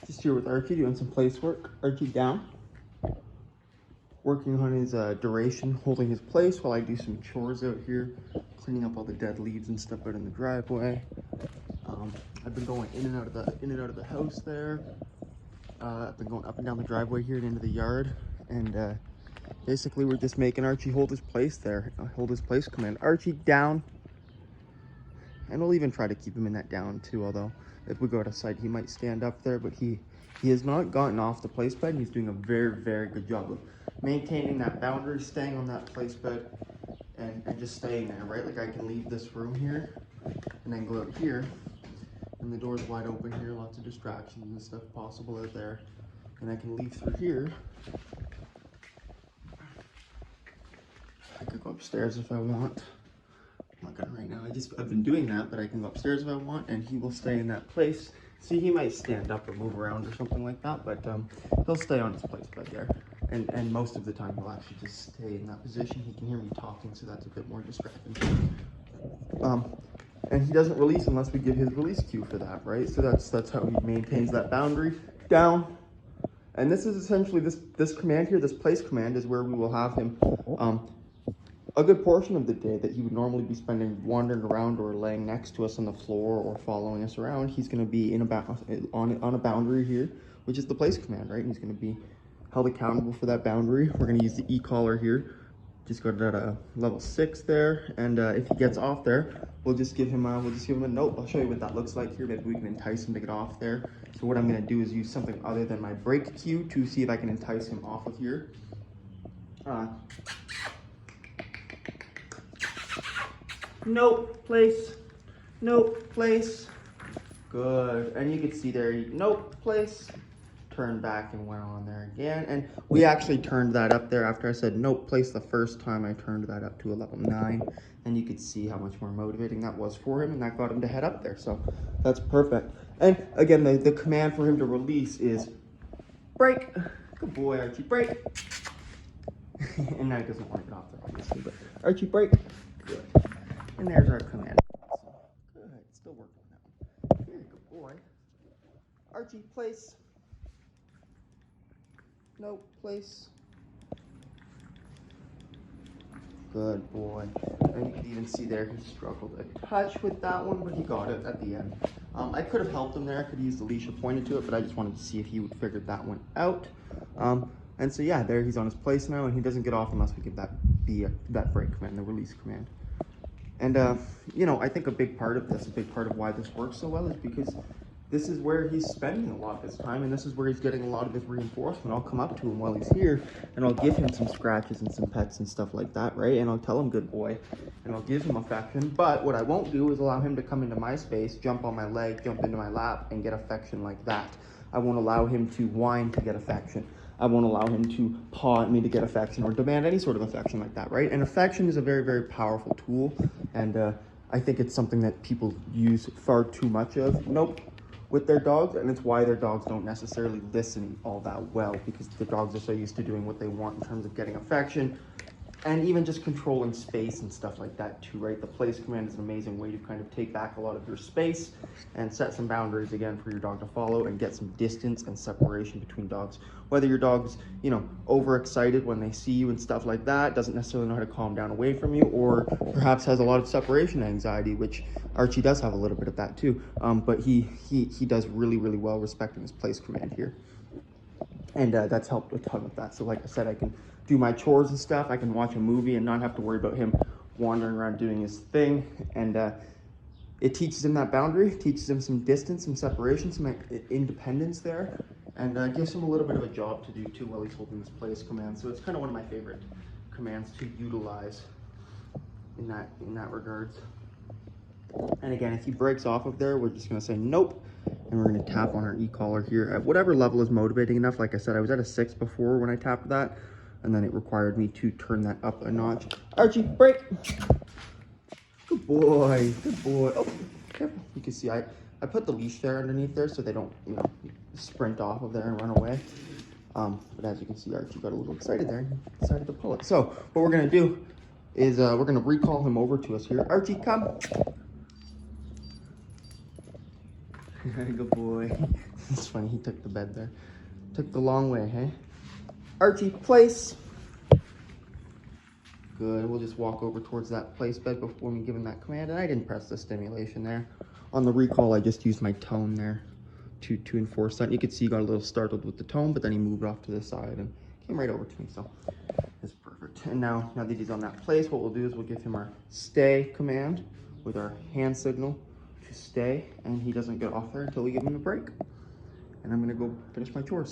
Just here with Archie doing some place work. Archie down, working on his duration, holding his place while I do some chores out here, cleaning up all the dead leaves and stuff out in the driveway. I've been going in and out of the house there. I've been going up and down the driveway here and into the yard, and basically we're just making Archie hold his place there, hold his place command. Archie down, and we'll even try to keep him in that down too. Although if we go out of sight, he might stand up there, but he has not gotten off the place bed. And he's doing a very good job of maintaining that boundary, staying on that place bed, and just staying there, right? Like I can leave this room here and then go out here, and the door's wide open here, lots of distractions and stuff possible out there, and I can leave through here. I could go upstairs if I want. I'm not gonna right now. I've been doing that, but I can go upstairs if I want, and he will stay in that place. See, he might stand up or move around or something like that, but he'll stay on his place bed there. And most of the time he'll actually just stay in that position. He can hear me talking, so that's a bit more distracting. And he doesn't release unless we give his release cue for that, right? So that's how he maintains that boundary. Down. And this is essentially this command here, this place command, is where we will have him a good portion of the day that he would normally be spending wandering around or laying next to us on the floor or following us around. He's going to be on a boundary here, which is the place command, right? And he's going to be held accountable for that boundary. We're going to use the e-collar here. Just got it at level 6 there, and if he gets off there, we'll just give him a note. I'll show you what that looks like here. Maybe we can entice him to get off there. So what I'm going to do is use something other than my break cue to see if I can entice him off of here. Nope, place. Nope, place. Good. And you can see there, nope, place. Turned back and went on there again. And we actually turned that up there after I said nope, place the first time. I turned that up to a level 9. And you could see how much more motivating that was for him, and that got him to head up there. So that's perfect. And again, the command for him to release is break. Good boy, Archie, break. And now he doesn't want to get off there, obviously, but Archie, break. Good. And there's our command. Good, still working on that one. Very good boy. Archie, place. No, place. Good boy. And you can even see there he struggled a touch with that one, but he got it at the end. I could have helped him there. I could have used the leash and pointed to it, but I just wanted to see if he would figure that one out. And so yeah, there he's on his place now, and he doesn't get off unless we give that break command, the release command. And you know, I think a big part of why this works so well is because this is where he's spending a lot of his time, and this is where he's getting a lot of his reinforcement. I'll come up to him while he's here, and I'll give him some scratches and some pets and stuff like that, right? And I'll tell him good boy, and I'll give him affection. But what I won't do is allow him to come into my space, jump on my leg, jump into my lap, and get affection like that. I won't allow him to whine to get affection. I won't allow him to paw at me to get affection or demand any sort of affection like that, right? And affection is a very powerful tool, and I think it's something that people use far too much of. Nope. With their dogs, and it's why their dogs don't necessarily listen all that well, because the dogs are so used to doing what they want in terms of getting affection and even just controlling space and stuff like that too, right? The place command is an amazing way to kind of take back a lot of your space and set some boundaries again for your dog to follow and get some distance and separation between dogs. Whether your dog's, you know, overexcited when they see you and stuff like that, doesn't necessarily know how to calm down away from you, or perhaps has a lot of separation anxiety, which Archie does have a little bit of that too. But he does really well respecting his place command here. And that's helped a ton with that. So like I said, I can do my chores and stuff. I can watch a movie and not have to worry about him wandering around doing his thing. And it teaches him that boundary, teaches him some distance, some separation, some independence there, and gives him a little bit of a job to do too while he's holding this place command. So it's kind of one of my favorite commands to utilize in that regards. And again, if he breaks off of there, we're just going to say nope, and we're going to tap on our e-collar here at whatever level is motivating enough. Like I said, I was at a 6 before when I tapped that, and then it required me to turn that up a notch. Archie, break. Good boy, good boy. Oh, careful. You can see I put the leash there underneath there so they don't, you know, sprint off of there and run away. But as you can see, Archie got a little excited there and decided to pull it. So what we're going to do is we're going to recall him over to us here. Archie, come. Good boy. It's funny, he took the bed there. Took the long way, hey? Archie, place. Good, we'll just walk over towards that place bed before we give him that command. And I didn't press the stimulation there. On the recall, I just used my tone there to enforce that. You could see he got a little startled with the tone, but then he moved off to the side and came right over to me, so it's perfect. And now that he's on that place, what we'll do is we'll give him our stay command with our hand signal to stay, and he doesn't get off there until we give him a break. And I'm gonna go finish my chores.